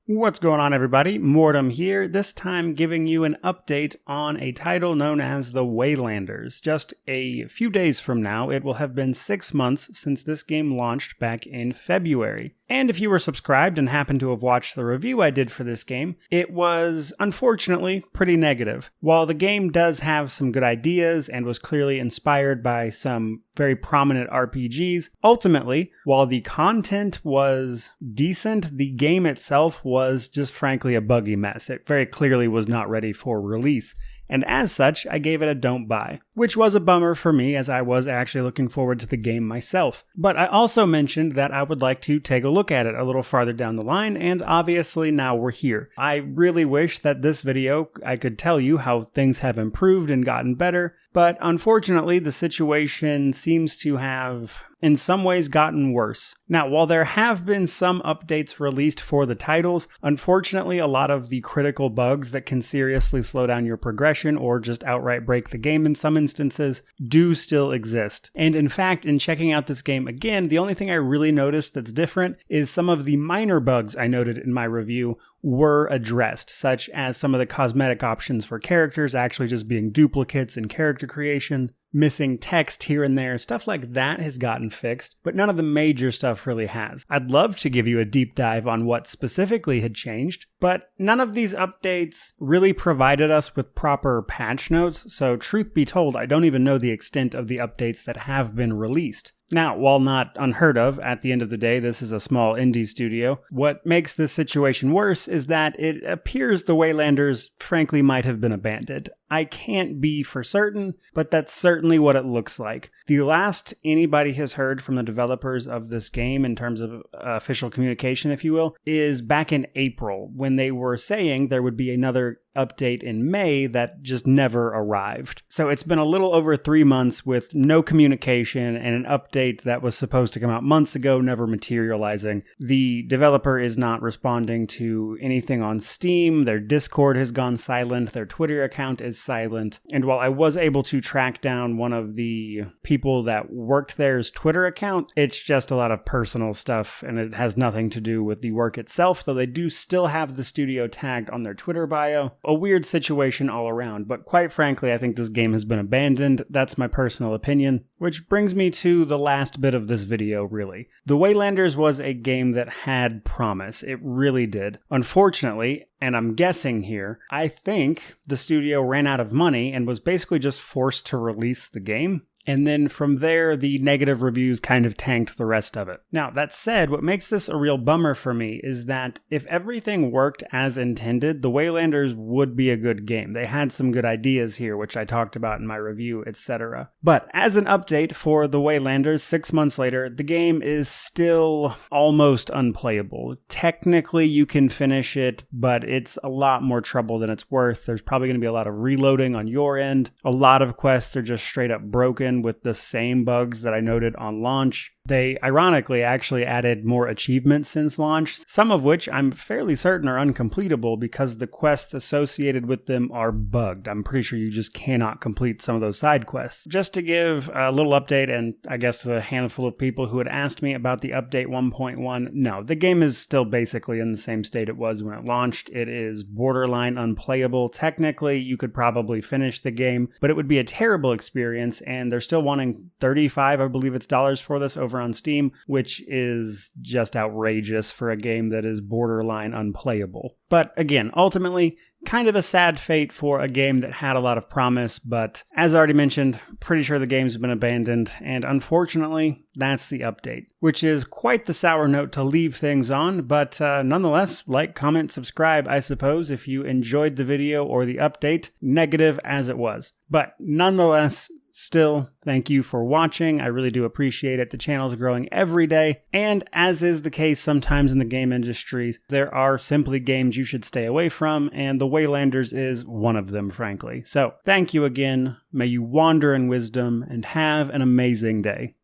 What's going on, everybody? Mortem here, this time giving you an update on a title known as the Waylanders. Just a few days from now, it will have been 6 months since this game launched back in February. And if you were subscribed and happened to have watched the review I did for this game, it was, unfortunately, pretty negative. While the game does have some good ideas and was clearly inspired by some very prominent RPGs, ultimately, while the content was decent, the game itself was just frankly a buggy mess. It very clearly was not ready for release. And as such, I gave it a don't buy, which was a bummer for me as I was actually looking forward to the game myself. But I also mentioned that I would like to take a look at it a little farther down the line, and obviously now we're here. I really wish that this video I could tell you how things have improved and gotten better, but unfortunately the situation seems to have in some ways gotten worse. Now, while there have been some updates released for the titles, unfortunately a lot of the critical bugs that can seriously slow down your progression or just outright break the game in some instances do still exist. And in fact, in checking out this game again, the only thing I really noticed that's different is some of the minor bugs I noted in my review were addressed, such as some of the cosmetic options for characters actually just being duplicates in character creation, missing text here and there, stuff like that has gotten fixed, but none of the major stuff really has. I'd love to give you a deep dive on what specifically had changed, but none of these updates really provided us with proper patch notes, so truth be told, I don't even know the extent of the updates that have been released. Now, while not unheard of, at the end of the day, this is a small indie studio. What makes this situation worse is that it appears the Waylanders frankly might have been abandoned. I can't be for certain, but that's certainly what it looks like. The last anybody has heard from the developers of this game in terms of official communication, if you will, is back in April, when they were saying there would be another update in May that just never arrived. So it's been a little over 3 months with no communication and an update that was supposed to come out months ago never materializing. The developer is not responding to anything on Steam, their Discord has gone silent, their Twitter account is silent, and while I was able to track down one of the people that worked there's Twitter account, it's just a lot of personal stuff and it has nothing to do with the work itself, though they do still have the studio tagged on their Twitter bio. A weird situation all around, but quite frankly, I think this game has been abandoned. That's my personal opinion, which brings me to the last bit of this video, really. The Waylanders was a game that had promise. It really did. Unfortunately, and I'm guessing here, I think the studio ran out of money and was basically just forced to release the game. And then from there, the negative reviews kind of tanked the rest of it. Now, that said, what makes this a real bummer for me is that if everything worked as intended, the Waylanders would be a good game. They had some good ideas here, which I talked about in my review, etc. But as an update for the Waylanders, 6 months later, the game is still almost unplayable. Technically, you can finish it, but it's a lot more trouble than it's worth. There's probably going to be a lot of reloading on your end. A lot of quests are just straight up broken with the same bugs that I noted on launch. They ironically actually added more achievements since launch, some of which I'm fairly certain are uncompletable because the quests associated with them are bugged. I'm pretty sure you just cannot complete some of those side quests. Just to give a little update, and I guess to a handful of people who had asked me about the update 1.1, no, the game is still basically in the same state it was when it launched. It is borderline unplayable. Technically, you could probably finish the game, but it would be a terrible experience, and they're still wanting $35, I believe it's dollars for this over on Steam, which is just outrageous for a game that is borderline unplayable. But again, ultimately, kind of a sad fate for a game that had a lot of promise, but as already mentioned, pretty sure the game's been abandoned, and unfortunately, that's the update, which is quite the sour note to leave things on, but nonetheless, like, comment, subscribe, I suppose, if you enjoyed the video or the update, negative as it was. But nonetheless, still, thank you for watching. I really do appreciate it. The channel is growing every day, and as is the case sometimes in the game industry, there are simply games you should stay away from, and the Waylanders is one of them, frankly. So, thank you again. May you wander in wisdom, and have an amazing day.